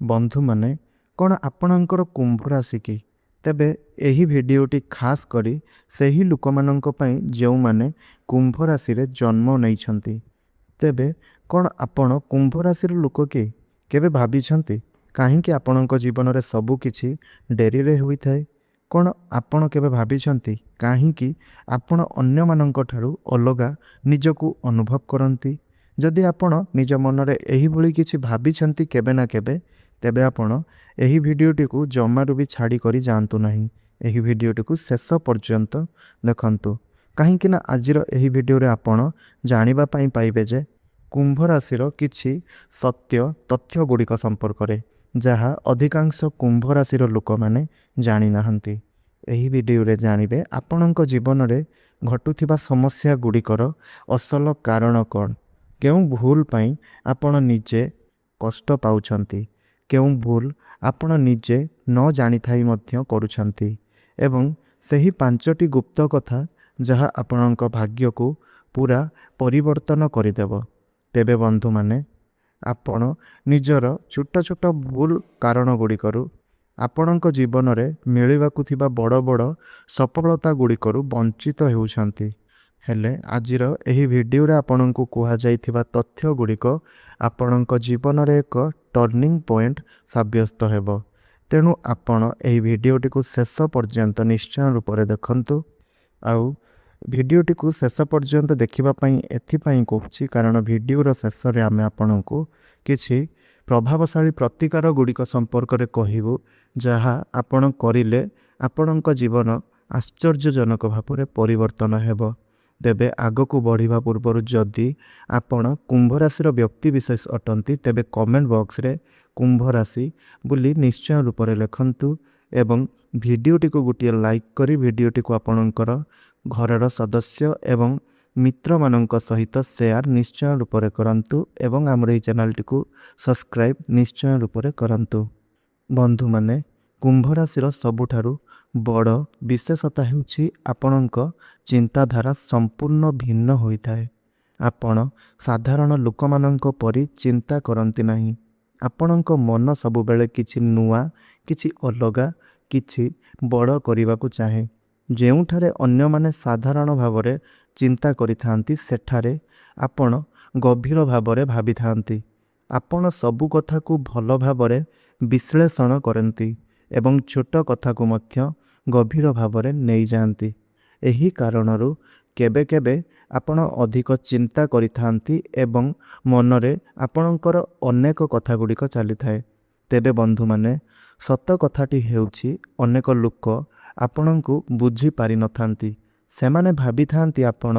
ବନ୍ଧୁମାନେ, କ'ଣ ଆପଣଙ୍କର କୁମ୍ଭ ରାଶି କି? ତେବେ ଏହି ଭିଡ଼ିଓଟି ଖାସ୍ କରି ସେହି ଲୋକମାନଙ୍କ ପାଇଁ ଯେଉଁମାନେ କୁମ୍ଭ ରାଶିରେ ଜନ୍ମ ନେଇଛନ୍ତି। ତେବେ କ'ଣ ଆପଣ କୁମ୍ଭ ରାଶିର ଲୋକ କି? କେବେ ଭାବିଛନ୍ତି କାହିଁକି ଆପଣଙ୍କ ଜୀବନରେ ସବୁ କିଛି ଡେରିରେ ହୋଇଥାଏ? କ'ଣ ଆପଣ କେବେ ଭାବିଛନ୍ତି କାହିଁକି ଆପଣ ଅନ୍ୟମାନଙ୍କ ଠାରୁ ଅଲଗା ନିଜକୁ ଅନୁଭବ କରନ୍ତି? ଯଦି ଆପଣ ନିଜ ମନରେ ଏହିଭଳି କିଛି ଭାବିଛନ୍ତି କେବେ ନା କେବେ, ତେବେ ଆପଣ ଏହି ଭିଡ଼ିଓଟିକୁ ଜମାରୁ ବି ଛାଡ଼ି କରି ଯାଆନ୍ତୁ ନାହିଁ। ଏହି ଭିଡ଼ିଓଟିକୁ ଶେଷ ପର୍ଯ୍ୟନ୍ତ ଦେଖନ୍ତୁ, କାହିଁକି ନା ଆଜିର ଏହି ଭିଡ଼ିଓରେ ଆପଣ ଜାଣିବା ପାଇଁ ପାଇବେ ଯେ କୁମ୍ଭ ରାଶିର କିଛି ସତ୍ୟ ତଥ୍ୟ ଗୁଡ଼ିକ ସମ୍ପର୍କରେ, ଯାହା ଅଧିକାଂଶ କୁମ୍ଭ ରାଶିର ଲୋକମାନେ ଜାଣିନାହାନ୍ତି। ଏହି ଭିଡ଼ିଓରେ ଜାଣିବେ ଆପଣଙ୍କ ଜୀବନରେ ଘଟୁଥିବା ସମସ୍ୟା ଗୁଡ଼ିକର ଅସଲ କାରଣ କ'ଣ, କେଉଁ ଭୁଲ ପାଇଁ ଆପଣ ନିଜେ କଷ୍ଟ ପାଉଛନ୍ତି, କେଉଁ ଭୁଲ ଆପଣ ନିଜେ ନ ଜାଣିଥାଇ ମଧ୍ୟ କରୁଛନ୍ତି, ଏବଂ ସେହି 5ଟି ଗୁପ୍ତ କଥା ଯାହା ଆପଣଙ୍କ ଭାଗ୍ୟକୁ ପୁରା ପରିବର୍ତ୍ତନ କରିଦେବ। ତେବେ ବନ୍ଧୁମାନେ, ଆପଣ ନିଜର ଛୋଟ ଛୋଟ ଭୁଲ କାରଣ ଗୁଡ଼ିକରୁ ଆପଣଙ୍କ ଜୀବନରେ ମିଳିବାକୁ ଥିବା ବଡ଼ ବଡ଼ ସଫଳତା ଗୁଡ଼ିକରୁ ବଞ୍ଚିତ ହେଉଛନ୍ତି। ହେଲେ ଆଜିର ଏହି ଭିଡ଼ିଓରେ ଆପଣଙ୍କୁ କୁହାଯାଇଥିବା ତଥ୍ୟ ଗୁଡ଼ିକ ଆପଣଙ୍କ ଜୀବନରେ ଏକ ଟର୍ଣ୍ଣିଂ ପଏଣ୍ଟ ସାବ୍ୟସ୍ତ ହେବ। ତେଣୁ ଆପଣ ଏହି ଭିଡ଼ିଓଟିକୁ ଶେଷ ପର୍ଯ୍ୟନ୍ତ ନିଶ୍ଚୟ ରୂପରେ ଦେଖନ୍ତୁ। ଆଉ ଭିଡ଼ିଓଟିକୁ ଶେଷ ପର୍ଯ୍ୟନ୍ତ ଦେଖିବା ପାଇଁ ଏଥିପାଇଁ କହୁଛି କାରଣ ଭିଡ଼ିଓର ଶେଷରେ ଆମେ ଆପଣଙ୍କୁ କିଛି ପ୍ରଭାବଶାଳୀ ପ୍ରତିକାର ଗୁଡ଼ିକ ସମ୍ପର୍କରେ କହିବୁ, ଯାହା ଆପଣ କରିଲେ ଆପଣଙ୍କ ଜୀବନ ଆଶ୍ଚର୍ଯ୍ୟଜନକ ଭାବରେ ପରିବର୍ତ୍ତନ ହେବ। ତେବେ ଆଗକୁ ବଢ଼ିବା ପୂର୍ବରୁ ଯଦି ଆପଣ କୁମ୍ଭ ରାଶିର ବ୍ୟକ୍ତିବିଶେଷ ଅଟନ୍ତି, ତେବେ କମେଣ୍ଟ ବକ୍ସରେ କୁମ୍ଭ ରାଶି ବୋଲି ନିଶ୍ଚୟ ରୂପରେ ଲେଖନ୍ତୁ ଏବଂ ଭିଡ଼ିଓଟିକୁ ଗୋଟିଏ ଲାଇକ୍ କରି ଭିଡ଼ିଓଟିକୁ ଆପଣଙ୍କର ଘରର ସଦସ୍ୟ ଏବଂ ମିତ୍ରମାନଙ୍କ ସହିତ ସେୟାର ନିଶ୍ଚୟ ରୂପରେ କରନ୍ତୁ ଏବଂ ଆମର ଏହି ଚ୍ୟାନେଲଟିକୁ ସବସ୍କ୍ରାଇବ୍ ନିଶ୍ଚୟ ରୂପରେ କରନ୍ତୁ। ବନ୍ଧୁମାନେ, କୁମ୍ଭ ରାଶିର ସବୁଠାରୁ ବଡ଼ ବିଶେଷତା ହେଉଛି ଆପଣଙ୍କ ଚିନ୍ତାଧାରା ସମ୍ପୂର୍ଣ୍ଣ ଭିନ୍ନ ହୋଇଥାଏ। ଆପଣ ସାଧାରଣ ଲୋକମାନଙ୍କ ପରି ଚିନ୍ତା କରନ୍ତି ନାହିଁ। ଆପଣଙ୍କ ମନ ସବୁବେଳେ କିଛି ନୂଆ, କିଛି ଅଲଗା, କିଛି ବଡ଼ କରିବାକୁ ଚାହେଁ। ଯେଉଁଠାରେ ଅନ୍ୟମାନେ ସାଧାରଣ ଭାବରେ ଚିନ୍ତା କରିଥାନ୍ତି, ସେଠାରେ ଆପଣ ଗଭୀର ଭାବରେ ଭାବିଥାନ୍ତି। ଆପଣ ସବୁ କଥାକୁ ଭଲ ଭାବରେ ବିଶ୍ଳେଷଣ କରନ୍ତି ଏବଂ ଛୋଟ କଥାକୁ ମଧ୍ୟ ଗଭୀର ଭାବରେ ନେଇଯାଆନ୍ତି। ଏହି କାରଣରୁ କେବେ କେବେ ଆପଣ ଅଧିକ ଚିନ୍ତା କରିଥାନ୍ତି ଏବଂ ମନରେ ଆପଣଙ୍କର ଅନେକ କଥା ଗୁଡ଼ିକ ଚାଲିଥାଏ। ତେବେ ବନ୍ଧୁମାନେ, ସତ କଥାଟି ହେଉଛି ଅନେକ ଲୋକ ଆପଣଙ୍କୁ ବୁଝିପାରିନଥାନ୍ତି। ସେମାନେ ଭାବିଥାନ୍ତି ଆପଣ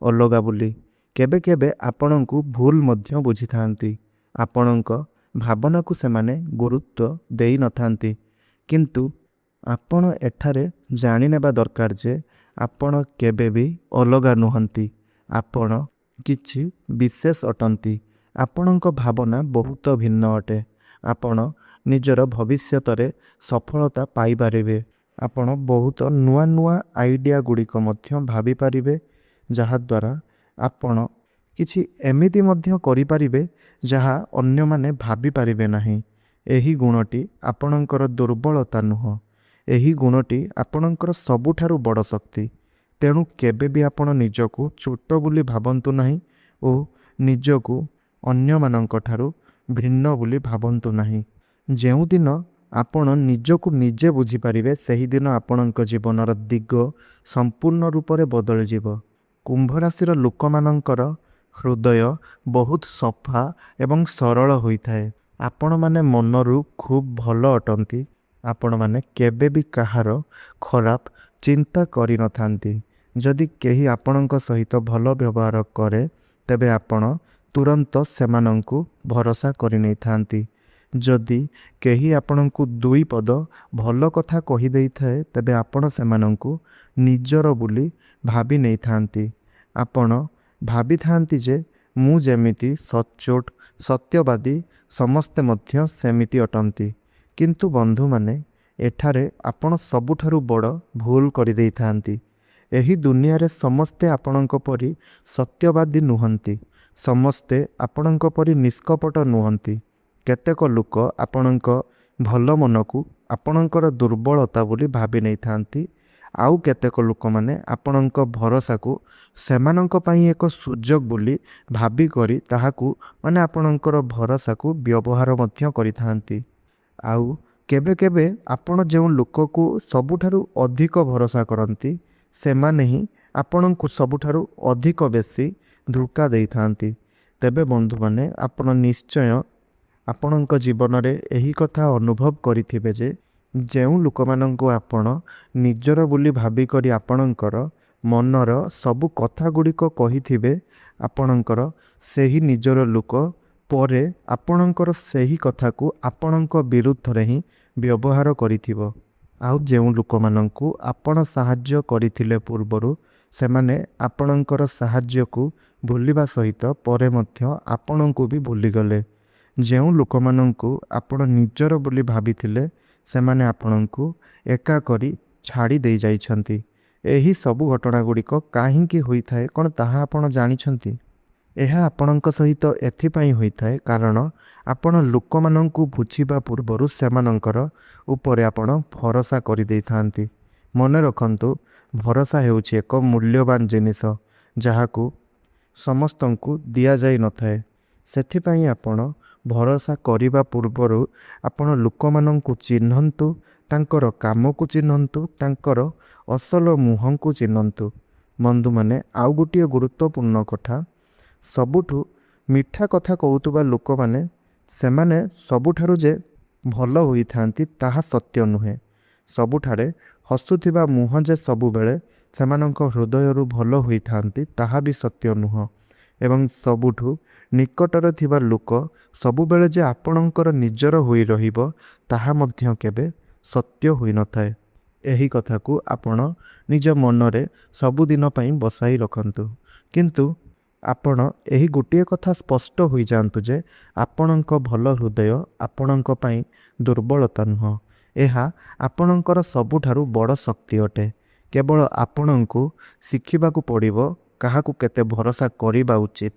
ଅଲଗା ବୋଲି। କେବେ କେବେ ଆପଣଙ୍କୁ ଭୁଲ ମଧ୍ୟ ବୁଝିଥାନ୍ତି। ଆପଣଙ୍କ ଭାବନାକୁ ସେମାନେ ଗୁରୁତ୍ୱ ଦେଇନଥାନ୍ତି। କିନ୍ତୁ ଆପଣ ଏଠାରେ ଜାଣିନେବା ଦରକାର ଯେ ଆପଣ କେବେ ବି ଅଲଗା ନୁହନ୍ତି। ଆପଣ କିଛି ବିଶେଷ ଅଟନ୍ତି। ଆପଣଙ୍କ ଭାବନା ବହୁତ ଭିନ୍ନ ଅଟେ। ଆପଣ ନିଜର ଭବିଷ୍ୟତରେ ସଫଳତା ପାଇପାରିବେ। ଆପଣ ବହୁତ ନୂଆ ନୂଆ ଆଇଡ଼ିଆ ଗୁଡ଼ିକ ମଧ୍ୟ ଭାବିପାରିବେ, ଯାହାଦ୍ୱାରା ଆପଣ କିଛି ଏମିତି ମଧ୍ୟ କରିପାରିବେ ଯାହା ଅନ୍ୟମାନେ ଭାବିପାରିବେ ନାହିଁ। ଏହି ଗୁଣଟି ଆପଣଙ୍କର ଦୁର୍ବଳତା ନୁହଁ, ଏହି ଗୁଣଟି ଆପଣଙ୍କର ସବୁଠାରୁ ବଡ଼ ଶକ୍ତି। ତେଣୁ କେବେ ବି ଆପଣ ନିଜକୁ ଛୋଟ ବୋଲି ଭାବନ୍ତୁ ନାହିଁ ଓ ନିଜକୁ ଅନ୍ୟମାନଙ୍କ ଠାରୁ ଭିନ୍ନ ବୋଲି ଭାବନ୍ତୁ ନାହିଁ। ଯେଉଁଦିନ ଆପଣ ନିଜକୁ ନିଜେ ବୁଝିପାରିବେ, ସେହିଦିନ ଆପଣଙ୍କ ଜୀବନର ଦିଗ ସମ୍ପୂର୍ଣ୍ଣ ରୂପରେ ବଦଳିଯିବ। କୁମ୍ଭ ରାଶିର ଲୋକମାନଙ୍କର ହୃଦୟ ବହୁତ ସଫା ଏବଂ ସରଳ ହୋଇଥାଏ। ଆପଣମାନେ ମନରୁ ଖୁବ୍ ଭଲ ଅଟନ୍ତି। ଆପଣମାନେ କେବେ ବି କାହାର ଖରାପ ଚିନ୍ତା କରିନଥାନ୍ତି। ଯଦି କେହି ଆପଣଙ୍କ ସହିତ ଭଲ ବ୍ୟବହାର କରେ, ତେବେ ଆପଣ ତୁରନ୍ତ ସେମାନଙ୍କୁ ଭରସା କରିନେଇଥାନ୍ତି। ଯଦି କେହି ଆପଣଙ୍କୁ 2 ପଦ ଭଲ କଥା କହିଦେଇଥାଏ, ତେବେ ଆପଣ ସେମାନଙ୍କୁ ନିଜର ବୋଲି ଭାବି ନେଇଥାନ୍ତି। ଆପଣ ଭାବିଥାନ୍ତି ଯେ ମୁଁ ଯେମିତି ସଚ୍ଚୋଟ ସତ୍ୟବାଦୀ, ସମସ୍ତେ ମଧ୍ୟ ସେମିତି ଅଟନ୍ତି। କିନ୍ତୁ ବନ୍ଧୁମାନେ, ଏଠାରେ ଆପଣ ସବୁଠାରୁ ବଡ଼ ଭୁଲ କରିଦେଇଥାନ୍ତି। ଏହି ଦୁନିଆରେ ସମସ୍ତେ ଆପଣଙ୍କ ପରି ସତ୍ୟବାଦୀ ନୁହନ୍ତି। ସମସ୍ତେ ଆପଣଙ୍କ ପରି ନିଷ୍କପଟ ନୁହନ୍ତି। କେତେକ ଲୋକ ଆପଣଙ୍କ ଭଲ ମନକୁ ଆପଣଙ୍କର ଦୁର୍ବଳତା ବୋଲି ଭାବି ନେଇଥାନ୍ତି। ଆଉ କେତେକ ଲୋକମାନେ ଆପଣଙ୍କ ଭରସାକୁ ସେମାନଙ୍କ ପାଇଁ ଏକ ସୁଯୋଗ ବୋଲି ଭାବିକରି ତାହାକୁ ଆପଣଙ୍କର ଭରସାକୁ ବ୍ୟବହାର ମଧ୍ୟ କରିଥାନ୍ତି। ଆଉ କେବେ କେବେ ଆପଣ ଯେଉଁ ଲୋକକୁ ସବୁଠାରୁ ଅଧିକ ଭରସା କରନ୍ତି ସେମାନେ ହିଁ ଆପଣଙ୍କୁ ସବୁଠାରୁ ଅଧିକ ବେଶୀ ଧୋକା ଦେଇଥାନ୍ତି। ତେବେ ବନ୍ଧୁମାନେ, ଆପଣ ନିଶ୍ଚୟ ଆପଣଙ୍କ ଜୀବନରେ ଏହି କଥା ଅନୁଭବ କରିଥିବେ ଯେ ଯେଉଁ ଲୋକମାନଙ୍କୁ ଆପଣ ନିଜର ବୋଲି ଭାବିକରି ଆପଣଙ୍କର ମନର ସବୁ କଥା ଗୁଡ଼ିକ କହିଥିବେ, ଆପଣଙ୍କର ସେହି ନିଜର ଲୋକ ପରେ ଆପଣଙ୍କର ସେହି କଥାକୁ ଆପଣଙ୍କ ବିରୁଦ୍ଧରେ ହିଁ ବ୍ୟବହାର କରିଥିବ। ଆଉ ଯେଉଁ ଲୋକମାନଙ୍କୁ ଆପଣ ସାହାଯ୍ୟ କରିଥିଲେ ପୂର୍ବରୁ, ସେମାନେ ଆପଣଙ୍କର ସାହାଯ୍ୟକୁ ଭୁଲିବା ସହିତ ପରେ ମଧ୍ୟ ଆପଣଙ୍କୁ ବି ଭୁଲିଗଲେ। ଯେଉଁ ଲୋକମାନଙ୍କୁ ଆପଣ ନିଜର ବୋଲି ଭାବିଥିଲେ ସେମାନେ ଆପଣଙ୍କୁ ଏକା କରି ଛାଡ଼ି ଦେଇ ଯାଇଛନ୍ତି। ଏହି ସବୁ ଘଟଣା ଗୁଡ଼ିକ କାହିଁକି ହୋଇଥାଏ କ'ଣ ତାହା ଆପଣ ଜାଣିଛନ୍ତି? ଏହା ଆପଣଙ୍କ ସହିତ ଏଥିପାଇଁ ହୋଇଥାଏ କାରଣ ଆପଣ ଲୋକମାନଙ୍କୁ ବୁଝିବା ପୂର୍ବରୁ ସେମାନଙ୍କର ଉପରେ ଆପଣ ଭରସା କରିଦେଇଥାନ୍ତି। ମନେ ରଖନ୍ତୁ, ଭରସା ହେଉଛି ଏକ ମୂଲ୍ୟବାନ ଜିନିଷ ଯାହାକୁ ସମସ୍ତଙ୍କୁ ଦିଆଯାଇ ନଥାଏ। ସେଥିପାଇଁ ଆପଣ ଭରସା କରିବା ପୂର୍ବରୁ ଆପଣ ଲୋକମାନଙ୍କୁ ଚିହ୍ନନ୍ତୁ, ତାଙ୍କର କାମକୁ ଚିହ୍ନନ୍ତୁ, ତାଙ୍କର ଅସଲ ମୁହଁକୁ ଚିହ୍ନନ୍ତୁ। ବନ୍ଧୁମାନେ, ଆଉ ଗୋଟିଏ ଗୁରୁତ୍ୱପୂର୍ଣ୍ଣ କଥା, ସବୁଠୁ ମିଠା କଥା କହୁଥିବା ଲୋକମାନେ ସେମାନେ ସବୁଠାରୁ ଯେ ଭଲ ହୋଇଥାନ୍ତି ତାହା ସତ୍ୟ ନୁହେଁ। ସବୁଠାରେ ହସୁଥିବା ମୁହଁ ଯେ ସବୁବେଳେ ସେମାନଙ୍କ ହୃଦୟରୁ ଭଲ ହୋଇଥାନ୍ତି ତାହା ବି ସତ୍ୟ ନୁହଁ। ଏବଂ ସବୁଠୁ ନିକଟରେ ଥିବା ଲୋକ ସବୁବେଳେ ଯେ ଆପଣଙ୍କର ନିଜର ହୋଇ ରହିବ ତାହା ମଧ୍ୟ କେବେ ସତ୍ୟ ହୋଇନଥାଏ। ଏହି କଥାକୁ ଆପଣ ନିଜ ମନରେ ସବୁଦିନ ପାଇଁ ବସାଇ ରଖନ୍ତୁ। କିନ୍ତୁ ଆପଣ ଏହି ଗୋଟିଏ କଥା ସ୍ପଷ୍ଟ ହୋଇଯାଆନ୍ତୁ ଯେ ଆପଣଙ୍କ ଭଲ ହୃଦୟ ଆପଣଙ୍କ ପାଇଁ ଦୁର୍ବଳତା ନୁହଁ, ଏହା ଆପଣଙ୍କର ସବୁଠାରୁ ବଡ଼ ଶକ୍ତି ଅଟେ। କେବଳ ଆପଣଙ୍କୁ ଶିଖିବାକୁ ପଡ଼ିବ କାହାକୁ କେତେ ଭରସା କରିବା ଉଚିତ।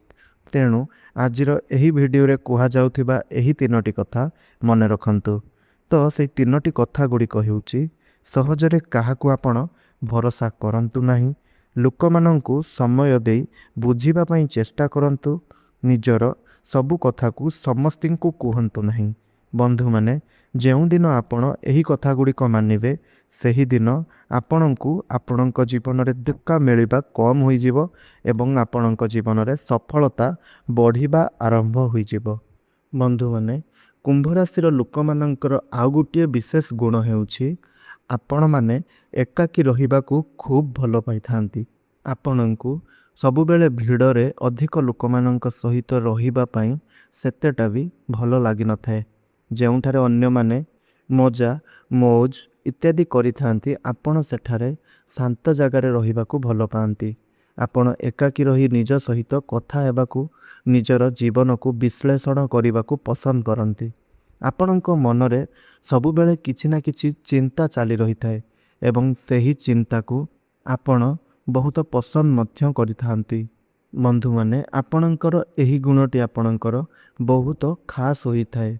ତେଣୁ ଆଜିର ଏହି ଭିଡ଼ିଓରେ କୁହାଯାଉଥିବା ଏହି 3ଟି କଥା ମନେ ରଖନ୍ତୁ। ତ ସେଇ 3ଟି କଥା ଗୁଡ଼ିକ ହେଉଛି, ସହଜରେ କାହାକୁ ଆପଣ ଭରସା କରନ୍ତୁ ନାହିଁ, ଲୋକମାନଙ୍କୁ ସମୟ ଦେଇ ବୁଝିବା ପାଇଁ ଚେଷ୍ଟା କରନ୍ତୁ, ନିଜର ସବୁ କଥାକୁ ସମସ୍ତଙ୍କୁ କୁହନ୍ତୁ ନାହିଁ। ବନ୍ଧୁମାନେ, ଯେଉଁଦିନ ଆପଣ ଏହି କଥା ଗୁଡ଼ିକ ମାନିବେ ସେହିଦିନ ଆପଣଙ୍କୁ ଆପଣଙ୍କ ଜୀବନରେ ଧୋକା ମିଳିବା କମ୍ ହୋଇଯିବ ଏବଂ ଆପଣଙ୍କ ଜୀବନରେ ସଫଳତା ବଢ଼ିବା ଆରମ୍ଭ ହୋଇଯିବ। ବନ୍ଧୁମାନେ, କୁମ୍ଭ ରାଶିର ଲୋକମାନଙ୍କର ଆଉ ଗୋଟିଏ ବିଶେଷ ଗୁଣ ହେଉଛି ଆପଣମାନେ ଏକାକୀ ରହିବାକୁ ଖୁବ୍ ଭଲ ପାଇଥାନ୍ତି। ଆପଣଙ୍କୁ ସବୁବେଳେ ଭିଡ଼ରେ ଅଧିକ ଲୋକମାନଙ୍କ ସହିତ ରହିବା ପାଇଁ ସେତେଟା ବି ଭଲ ଲାଗିନଥାଏ। ଯେଉଁଠାରେ ଅନ୍ୟମାନେ ମଜା ମୌଜ ଇତ୍ୟାଦି କରିଥାନ୍ତି, ଆପଣ ସେଠାରେ ଶାନ୍ତ ଜାଗାରେ ରହିବାକୁ ଭଲ ପାଆନ୍ତି। ଆପଣ ଏକାକୀ ରହି ନିଜ ସହିତ କଥା ହେବାକୁ, ନିଜର ଜୀବନକୁ ବିଶ୍ଳେଷଣ କରିବାକୁ ପସନ୍ଦ କରନ୍ତି। ଆପଣଙ୍କ ମନରେ ସବୁବେଳେ କିଛି ନା କିଛି ଚିନ୍ତା ଚାଲି ରହିଥାଏ ଏବଂ ସେହି ଚିନ୍ତାକୁ ଆପଣ ବହୁତ ପସନ୍ଦ ମଧ୍ୟ କରିଥାନ୍ତି। ବନ୍ଧୁମାନେ, ଆପଣଙ୍କର ଏହି ଗୁଣଟି ଆପଣଙ୍କର ବହୁତ ଖାସ୍ ହୋଇଥାଏ।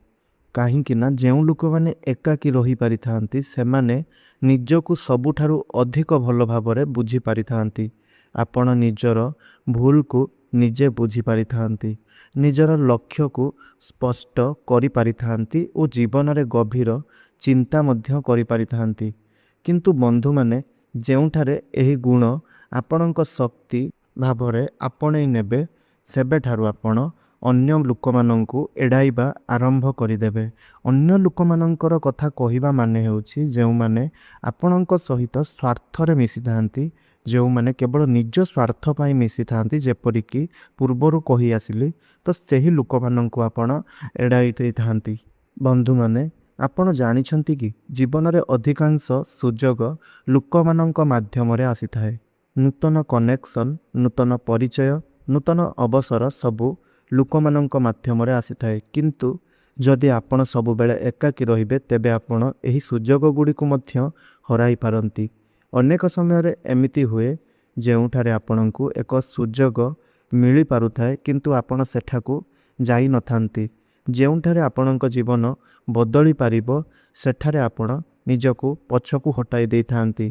କାହିଁକି ନା ଯେଉଁ ଲୋକମାନେ ଏକାକୀ ରହିପାରିଥାନ୍ତି ସେମାନେ ନିଜକୁ ସବୁଠାରୁ ଅଧିକ ଭଲ ଭାବରେ ବୁଝିପାରିଥାନ୍ତି। ଆପଣ ନିଜର ଭୁଲକୁ ନିଜେ ବୁଝିପାରିଥାନ୍ତି, ନିଜର ଲକ୍ଷ୍ୟକୁ ସ୍ପଷ୍ଟ କରିପାରିଥାନ୍ତି ଓ ଜୀବନରେ ଗଭୀର ଚିନ୍ତା ମଧ୍ୟ କରିପାରିଥାନ୍ତି। କିନ୍ତୁ ବନ୍ଧୁମାନେ, ଯେଉଁଠାରେ ଏହି ଗୁଣ ଆପଣଙ୍କ ଶକ୍ତି ଭାବରେ ଆପଣେଇ ନେବେ ସେବେଠାରୁ ଆପଣ ଅନ୍ୟ ଲୋକମାନଙ୍କୁ ଏଡ଼ାଇବା ଆରମ୍ଭ କରିଦେବେ। ଅନ୍ୟ ଲୋକମାନଙ୍କର କଥା କହିବା ମାନେ ହେଉଛି ଯେଉଁମାନେ ଆପଣଙ୍କ ସହିତ ସ୍ୱାର୍ଥରେ ମିଶିଥାନ୍ତି, ଯେଉଁମାନେ କେବଳ ନିଜ ସ୍ୱାର୍ଥ ପାଇଁ ମିଶିଥାନ୍ତି, ଯେପରିକି ପୂର୍ବରୁ କହି ଆସିଲି, ତ ସେହି ଲୋକମାନଙ୍କୁ ଆପଣ ଏଡ଼ାଇ ଦେଇଥାନ୍ତି। ବନ୍ଧୁମାନେ, ଆପଣ ଜାଣିଛନ୍ତି କି ଜୀବନରେ ଅଧିକାଂଶ ସୁଯୋଗ ଲୋକମାନଙ୍କ ମାଧ୍ୟମରେ ଆସିଥାଏ। ନୂତନ କନେକ୍ସନ୍, ନୂତନ ପରିଚୟ, ନୂତନ ଅବସର ସବୁ ଲୋକମାନଙ୍କ ମାଧ୍ୟମରେ ଆସିଥାଏ। କିନ୍ତୁ ଯଦି ଆପଣ ସବୁବେଳେ ଏକାକୀ ରହିବେ ତେବେ ଆପଣ ଏହି ସୁଯୋଗ ଗୁଡ଼ିକୁ ମଧ୍ୟ ହରାଇ ପାରନ୍ତି। ଅନେକ ସମୟରେ ଏମିତି ହୁଏ ଯେଉଁଠାରେ ଆପଣଙ୍କୁ ଏକ ସୁଯୋଗ ମିଳିପାରୁଥାଏ କିନ୍ତୁ ଆପଣ ସେଠାକୁ ଯାଇନଥାନ୍ତି। ଯେଉଁଠାରେ ଆପଣଙ୍କ ଜୀବନ ବଦଳି ପାରିବ ସେଠାରେ ଆପଣ ନିଜକୁ ପଛକୁ ହଟାଇ ଦେଇଥାନ୍ତି।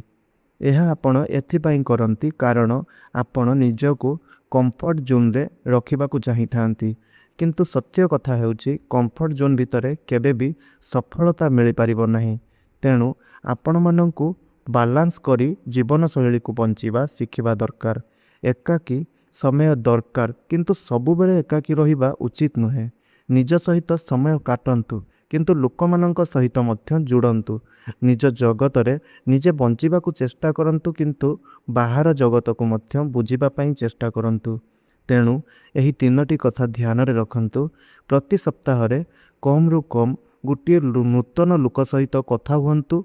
ଏହା ଆପଣ ଏଥିପାଇଁ କରନ୍ତି କାରଣ ଆପଣ ନିଜକୁ କମ୍ଫର୍ଟ ଜୋନ୍ରେ ରଖିବାକୁ ଚାହିଁଥାନ୍ତି। କିନ୍ତୁ ସତ୍ୟ କଥା ହେଉଛି କମ୍ଫର୍ଟ ଜୋନ୍ ଭିତରେ କେବେ ବି ସଫଳତା ମିଳିପାରିବ ନାହିଁ। ତେଣୁ ଆପଣମାନଙ୍କୁ ବାଲାନ୍ସ କରି ଜୀବନଶୈଳୀକୁ ବଞ୍ଚିବା ଶିଖିବା ଦରକାର। ଏକାକୀ ସମୟ ଦରକାର, କିନ୍ତୁ ସବୁବେଳେ ଏକାକୀ ରହିବା ଉଚିତ ନୁହେଁ। ନିଜ ସହିତ ସମୟ କାଟନ୍ତୁ, କିନ୍ତୁ ଲୋକମାନଙ୍କ ସହିତ ମଧ୍ୟ ଯୋଡ଼ନ୍ତୁ। ନିଜ ଜଗତରେ ନିଜେ ବଞ୍ଚିବାକୁ ଚେଷ୍ଟା କରନ୍ତୁ, କିନ୍ତୁ ବାହାର ଜଗତକୁ ମଧ୍ୟ ବୁଝିବା ପାଇଁ ଚେଷ୍ଟା କରନ୍ତୁ। ତେଣୁ ଏହି 3ଟି କଥା ଧ୍ୟାନରେ ରଖନ୍ତୁ। ପ୍ରତି ସପ୍ତାହରେ କମ୍ରୁ କମ୍ ଗୋଟିଏ ନୂତନ ଲୋକ ସହିତ କଥା ହୁଅନ୍ତୁ।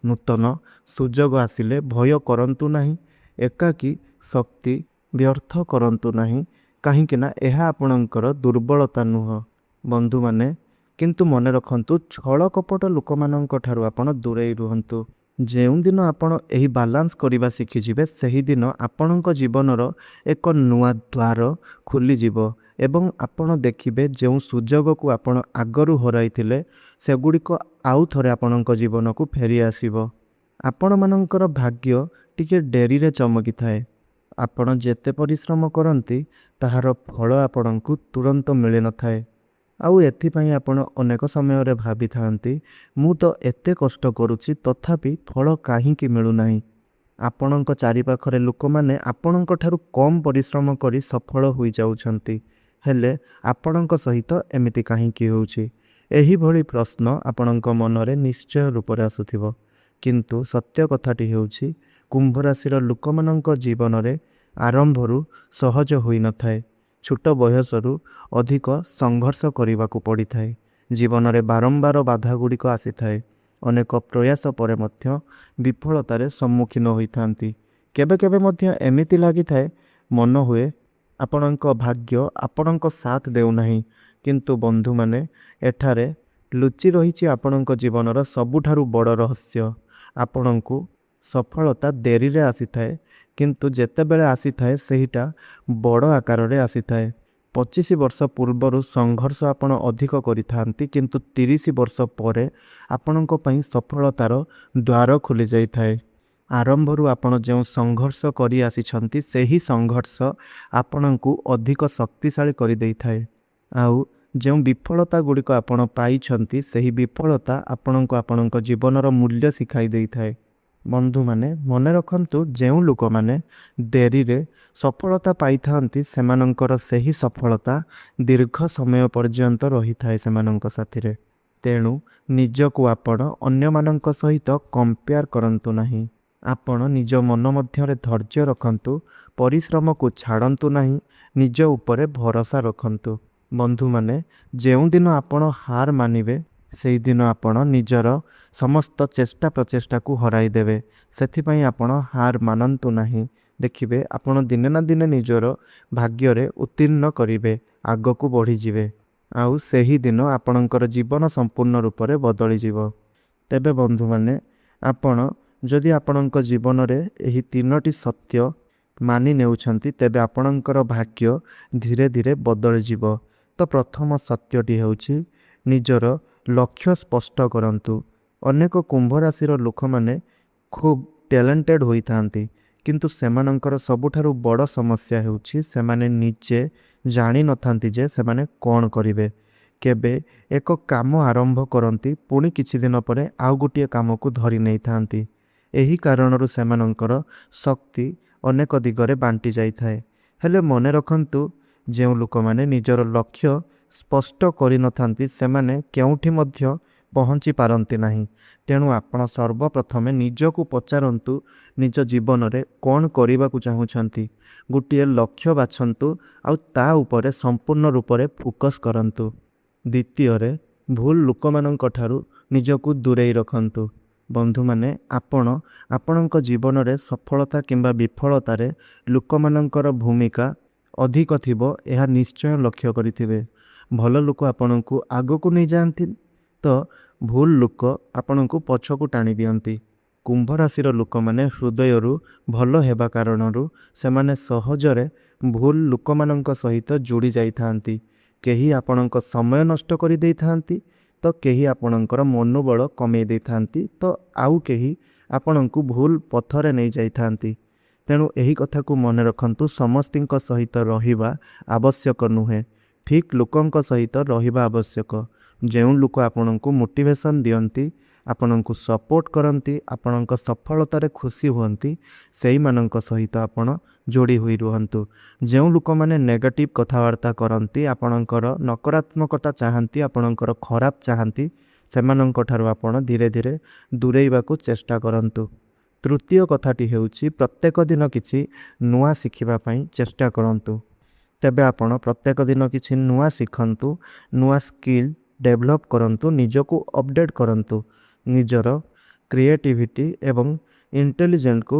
ନୂତନ ସୁଯୋଗ ଆସିଲେ ଭୟ କରନ୍ତୁ ନାହିଁ। ଏକାକୀ ଶକ୍ତି ବ୍ୟର୍ଥ କରନ୍ତୁ ନାହିଁ, କାହିଁକି ନା ଏହା ଆପଣଙ୍କର ଦୁର୍ବଳତା ନୁହଁ ବନ୍ଧୁମାନେ। କିନ୍ତୁ ମନେ ରଖନ୍ତୁ, ଛଳ କପଟ ଲୋକମାନଙ୍କ ଠାରୁ ଆପଣ ଦୂରେଇ ରୁହନ୍ତୁ। ଯେଉଁଦିନ ଆପଣ ଏହି ବାଲାନ୍ସ କରିବା ଶିଖିଯିବେ, ସେହିଦିନ ଆପଣଙ୍କ ଜୀବନର ଏକ ନୂଆ ଦ୍ୱାର ଖୋଲିଯିବ ଏବଂ ଆପଣ ଦେଖିବେ ଯେଉଁ ସୁଯୋଗକୁ ଆପଣ ଆଗରୁ ହରାଇଥିଲେ ସେଗୁଡ଼ିକ ଆଉ ଥରେ ଆପଣଙ୍କ ଜୀବନକୁ ଫେରି ଆସିବ। ଆପଣମାନଙ୍କର ଭାଗ୍ୟ ଟିକେ ଡେରିରେ ଚମକିଥାଏ। ଆପଣ ଯେତେ ପରିଶ୍ରମ କରନ୍ତି ତାହାର ଫଳ ଆପଣଙ୍କୁ ତୁରନ୍ତ ମିଳିନଥାଏ। ଆଉ ଏଥିପାଇଁ ଆପଣ ଅନେକ ସମୟରେ ଭାବିଥାନ୍ତି, ମୁଁ ତ ଏତେ କଷ୍ଟ କରୁଛି ତଥାପି ଫଳ କାହିଁକି ମିଳୁନାହିଁ। ଆପଣଙ୍କ ଚାରିପାଖରେ ଲୋକମାନେ ଆପଣଙ୍କ ଠାରୁ କମ୍ ପରିଶ୍ରମ କରି ସଫଳ ହୋଇଯାଉଛନ୍ତି, ହେଲେ ଆପଣଙ୍କ ସହିତ ଏମିତି କାହିଁକି ହେଉଛି? ଏହିଭଳି ପ୍ରଶ୍ନ ଆପଣଙ୍କ ମନରେ ନିଶ୍ଚୟ ରୂପରେ ଆସୁଥିବ। କିନ୍ତୁ ସତ୍ୟ କଥାଟି ହେଉଛି, କୁମ୍ଭ ରାଶିର ଲୋକମାନଙ୍କ ଜୀବନରେ ଆରମ୍ଭରୁ ସହଜ ହୋଇନଥାଏ। ଛୋଟ ବୟସରୁ ଅଧିକ ସଂଘର୍ଷ କରିବାକୁ ପଡ଼ିଥାଏ। ଜୀବନରେ ବାରମ୍ବାର ବାଧାଗୁଡ଼ିକ ଆସିଥାଏ। ଅନେକ ପ୍ରୟାସ ପରେ ମଧ୍ୟ ବିଫଳତାରେ ସମ୍ମୁଖୀନ ହୋଇଥାନ୍ତି। କେବେ କେବେ ମଧ୍ୟ ଏମିତି ଲାଗିଥାଏ, ମନ ହୁଏ ଆପଣଙ୍କ ଭାଗ୍ୟ ଆପଣଙ୍କ ସାଥ ଦେଉନାହିଁ। କିନ୍ତୁ ବନ୍ଧୁମାନେ, ଏଠାରେ ଲୁଚି ରହିଛି ଆପଣଙ୍କ ଜୀବନର ସବୁଠାରୁ ବଡ଼ ରହସ୍ୟ। ଆପଣଙ୍କୁ ସଫଳତା ଡେରିରେ ଆସିଥାଏ, କିନ୍ତୁ ଯେତେବେଳେ ଆସିଥାଏ ସେଇଟା ବଡ଼ ଆକାରରେ ଆସିଥାଏ। 25 ବର୍ଷ ପୂର୍ବରୁ ସଂଘର୍ଷ ଆପଣ ଅଧିକ କରିଥାନ୍ତି, କିନ୍ତୁ 30 ବର୍ଷ ପରେ ଆପଣଙ୍କ ପାଇଁ ସଫଳତାର ଦ୍ୱାର ଖୋଲି ଯାଇଥାଏ। ଆରମ୍ଭରୁ ଆପଣ ଯେଉଁ ସଂଘର୍ଷ କରି ଆସିଛନ୍ତି, ସେହି ସଂଘର୍ଷ ଆପଣଙ୍କୁ ଅଧିକ ଶକ୍ତିଶାଳୀ କରିଦେଇଥାଏ। ଆଉ ଯେଉଁ ବିଫଳତା ଗୁଡ଼ିକ ଆପଣ ପାଇଛନ୍ତି, ସେହି ବିଫଳତା ଆପଣଙ୍କୁ ଆପଣଙ୍କ ଜୀବନର ମୂଲ୍ୟ ଶିଖାଇ ଦେଇଥାଏ। ବନ୍ଧୁମାନେ, ମନେ ରଖନ୍ତୁ, ଯେଉଁ ଲୋକମାନେ ଡେରିରେ ସଫଳତା ପାଇଥାନ୍ତି ସେମାନଙ୍କର ସେହି ସଫଳତା ଦୀର୍ଘ ସମୟ ପର୍ଯ୍ୟନ୍ତ ରହିଥାଏ ସେମାନଙ୍କ ସାଥିରେ। ତେଣୁ ନିଜକୁ ଆପଣ ଅନ୍ୟମାନଙ୍କ ସହିତ କମ୍ପେୟାର କରନ୍ତୁ ନାହିଁ। ଆପଣ ନିଜ ମନ ମଧ୍ୟରେ ଧୈର୍ଯ୍ୟ ରଖନ୍ତୁ, ପରିଶ୍ରମକୁ ଛାଡ଼ନ୍ତୁ ନାହିଁ, ନିଜ ଉପରେ ଭରସା ରଖନ୍ତୁ। ବନ୍ଧୁମାନେ, ଯେଉଁଦିନ ଆପଣ ହାର ମାନିବେ ସେହିଦିନ ଆପଣ ନିଜର ସମସ୍ତ ଚେଷ୍ଟା ପ୍ରଚେଷ୍ଟାକୁ ହରାଇଦେବେ। ସେଥିପାଇଁ ଆପଣ ହାର ମାନନ୍ତୁ ନାହିଁ। ଦେଖିବେ ଆପଣ ଦିନେ ନା ଦିନେ ନିଜର ଭାଗ୍ୟରେ ଉତ୍ତୀର୍ଣ୍ଣ କରିବେ, ଆଗକୁ ବଢ଼ିଯିବେ। ଆଉ ସେହିଦିନ ଆପଣଙ୍କର ଜୀବନ ସମ୍ପୂର୍ଣ୍ଣ ରୂପରେ ବଦଳିଯିବ। ତେବେ ବନ୍ଧୁମାନେ, ଆପଣ ଯଦି ଆପଣଙ୍କ ଜୀବନରେ ଏହି 3ଟି ସତ୍ୟ ମାନି ନେଉଛନ୍ତି, ତେବେ ଆପଣଙ୍କର ଭାଗ୍ୟ ଧୀରେ ଧୀରେ ବଦଳିଯିବ। ତ ପ୍ରଥମ ସତ୍ୟଟି ହେଉଛି, ନିଜର ଲକ୍ଷ୍ୟ ସ୍ପଷ୍ଟ କରନ୍ତୁ। ଅନେକ କୁମ୍ଭ ରାଶିର ଲୋକମାନେ ଖୁବ୍ ଟ୍ୟାଲେଣ୍ଟେଡ୍ ହୋଇଥାନ୍ତି, କିନ୍ତୁ ସେମାନଙ୍କର ସବୁଠାରୁ ବଡ଼ ସମସ୍ୟା ହେଉଛି ସେମାନେ ନିଜେ ଜାଣିନଥାନ୍ତି ଯେ ସେମାନେ କ'ଣ କରିବେ। କେବେ ଏକ କାମ ଆରମ୍ଭ କରନ୍ତି, ପୁଣି କିଛି ଦିନ ପରେ ଆଉ ଗୋଟିଏ କାମକୁ ଧରି ନେଇଥାନ୍ତି। ଏହି କାରଣରୁ ସେମାନଙ୍କର ଶକ୍ତି ଅନେକ ଦିଗରେ ବାଣ୍ଟି ଯାଇଥାଏ। ହେଲେ ମନେ ରଖନ୍ତୁ, ଯେଉଁ ଲୋକମାନେ ନିଜର ଲକ୍ଷ୍ୟ ସ୍ପଷ୍ଟ କରିନଥାନ୍ତି ସେମାନେ କେଉଁଠି ମଧ୍ୟ ପହଞ୍ଚି ପାରନ୍ତି ନାହିଁ। ତେଣୁ ଆପଣ ସର୍ବପ୍ରଥମେ ନିଜକୁ ପଚାରନ୍ତୁ, ନିଜ ଜୀବନରେ କ'ଣ କରିବାକୁ ଚାହୁଁଛନ୍ତି। ଗୋଟିଏ ଲକ୍ଷ୍ୟ ବାଛନ୍ତୁ ଆଉ ତା ଉପରେ ସମ୍ପୂର୍ଣ୍ଣ ରୂପରେ ଫୋକସ୍ କରନ୍ତୁ। ଦ୍ୱିତୀୟରେ, ଭୁଲ ଲୋକମାନଙ୍କ ଠାରୁ ନିଜକୁ ଦୂରେଇ ରଖନ୍ତୁ। ବନ୍ଧୁମାନେ, ଆପଣ ଆପଣଙ୍କ ଜୀବନରେ ସଫଳତା କିମ୍ବା ବିଫଳତାରେ ଲୋକମାନଙ୍କର ଭୂମିକା ଅଧିକ ଥିବ, ଏହା ନିଶ୍ଚୟ ଲକ୍ଷ୍ୟ କରିଥିବେ। ଭଲ ଲୋକ ଆପଣଙ୍କୁ ଆଗକୁ ନେଇଯାଆନ୍ତି, ତ ଭୁଲ ଲୋକ ଆପଣଙ୍କୁ ପଛକୁ ଟାଣି ଦିଅନ୍ତି। କୁମ୍ଭ ରାଶିର ଲୋକମାନେ ହୃଦୟରୁ ଭଲ ହେବା କାରଣରୁ ସେମାନେ ସହଜରେ ଭୁଲ ଲୋକମାନଙ୍କ ସହିତ ଯୋଡ଼ି ଯାଇଥାନ୍ତି। କେହି ଆପଣଙ୍କ ସମୟ ନଷ୍ଟ କରିଦେଇଥାନ୍ତି ତ କେହି ଆପଣଙ୍କର ମନୋବଳ କମେଇ ଦେଇଥାନ୍ତି ତ ଆଉ କେହି ଆପଣଙ୍କୁ ଭୁଲ ପଥରେ ନେଇଯାଇଥାନ୍ତି। ତେଣୁ ଏହି କଥାକୁ ମନେ ରଖନ୍ତୁ, ସମସ୍ତଙ୍କ ସହିତ ରହିବା ଆବଶ୍ୟକ ନୁହେଁ, ଠିକ୍ ଲୋକଙ୍କ ସହିତ ରହିବା ଆବଶ୍ୟକ। ଯେଉଁ ଲୋକ ଆପଣଙ୍କୁ ମୋଟିଭେସନ୍ ଦିଅନ୍ତି, ଆପଣଙ୍କୁ ସପୋର୍ଟ କରନ୍ତି, ଆପଣଙ୍କ ସଫଳତାରେ ଖୁସି ହୁଅନ୍ତି, ସେଇମାନଙ୍କ ସହିତ ଆପଣ ଯୋଡ଼ି ହୋଇ ରୁହନ୍ତୁ। ଯେଉଁ ଲୋକମାନେ ନେଗେଟିଭ୍ କଥାବାର୍ତ୍ତା କରନ୍ତି, ଆପଣଙ୍କର ନକାରାତ୍ମକତା ଚାହାନ୍ତି, ଆପଣଙ୍କର ଖରାପ ଚାହାନ୍ତି, ସେମାନଙ୍କ ଠାରୁ ଆପଣ ଧୀରେ ଧୀରେ ଦୂରେଇବାକୁ ଚେଷ୍ଟା କରନ୍ତୁ। ତୃତୀୟ କଥାଟି ହେଉଛି ପ୍ରତ୍ୟେକ ଦିନ କିଛି ନୂଆ ଶିଖିବା ପାଇଁ ଚେଷ୍ଟା କରନ୍ତୁ। ତେବେ ଆପଣ ପ୍ରତ୍ୟେକ ଦିନ କିଛି ନୂଆ ଶିଖନ୍ତୁ, ନୂଆ ସ୍କିଲ୍ ଡେଭଲପ୍ କରନ୍ତୁ, ନିଜକୁ ଅପଡ଼େଟ୍ କରନ୍ତୁ। ନିଜର କ୍ରିଏଟିଭିଟି ଏବଂ ଇଣ୍ଟେଲିଜେନ୍ସକୁ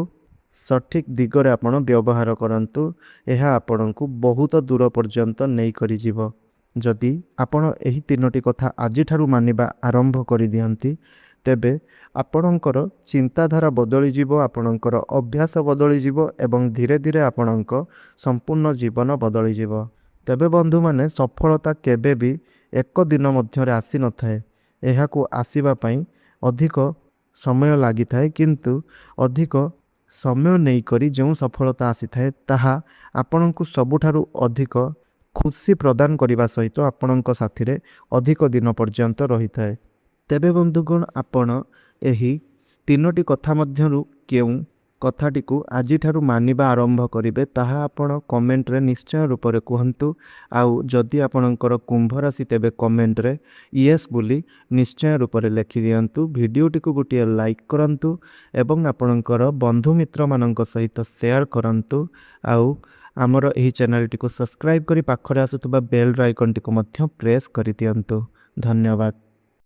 ସଠିକ୍ ଦିଗରେ ଆପଣ ବ୍ୟବହାର କରନ୍ତୁ। ଏହା ଆପଣଙ୍କୁ ବହୁତ ଦୂର ପର୍ଯ୍ୟନ୍ତ ନେଇକରି ଯିବ। ଯଦି ଆପଣ ଏହି ତିନୋଟି କଥା ଆଜିଠାରୁ ମାନିବା ଆରମ୍ଭ କରିଦିଅନ୍ତି, ତେବେ ଆପଣଙ୍କର ଚିନ୍ତାଧାରା ବଦଳିଯିବ, ଆପଣଙ୍କର ଅଭ୍ୟାସ ବଦଳିଯିବ ଏବଂ ଧୀରେ ଧୀରେ ଆପଣଙ୍କ ସମ୍ପୂର୍ଣ୍ଣ ଜୀବନ ବଦଳିଯିବ। ତେବେ ବନ୍ଧୁମାନେ, ସଫଳତା କେବେ ବି ଏକ ଦିନ ମଧ୍ୟରେ ଆସିନଥାଏ। ଏହାକୁ ଆସିବା ପାଇଁ ଅଧିକ ସମୟ ଲାଗିଥାଏ, କିନ୍ତୁ ଅଧିକ ସମୟ ନେଇକରି ଯେଉଁ ସଫଳତା ଆସିଥାଏ ତାହା ଆପଣଙ୍କୁ ସବୁଠାରୁ ଅଧିକ ଖୁସି ପ୍ରଦାନ କରିବା ସହିତ ଆପଣଙ୍କ ସାଥିରେ ଅଧିକ ଦିନ ପର୍ଯ୍ୟନ୍ତ ରହିଥାଏ। ତେବେ ବନ୍ଧୁଗଣ, ଆପଣ ଏହି ତିନୋଟି କଥା ମଧ୍ୟରୁ କେଉଁ କଥାଟିକୁ ଆଜିଠାରୁ ମାନିବା ଆରମ୍ଭ କରିବେ ତାହା ଆପଣ କମେଣ୍ଟରେ ନିଶ୍ଚୟ ରୂପରେ କୁହନ୍ତୁ। ଆଉ ଯଦି ଆପଣଙ୍କର କୁମ୍ଭ ରାଶି, ତେବେ କମେଣ୍ଟରେ ୟେସ୍ ବୋଲି ନିଶ୍ଚୟ ରୂପରେ ଲେଖିଦିଅନ୍ତୁ। ଭିଡ଼ିଓଟିକୁ ଗୋଟିଏ ଲାଇକ୍ କରନ୍ତୁ ଏବଂ ଆପଣଙ୍କର ବନ୍ଧୁମିତ୍ରମାନଙ୍କ ସହିତ ସେୟାର କରନ୍ତୁ। ଆଉ ଆମର ଏହି ଚ୍ୟାନେଲଟିକୁ ସବସ୍କ୍ରାଇବ୍ କରି ପାଖରେ ଆସୁଥିବା ବେଲ୍ ଆଇକନ୍ଟିକୁ ମଧ୍ୟ ପ୍ରେସ୍ କରିଦିଅନ୍ତୁ। ଧନ୍ୟବାଦ।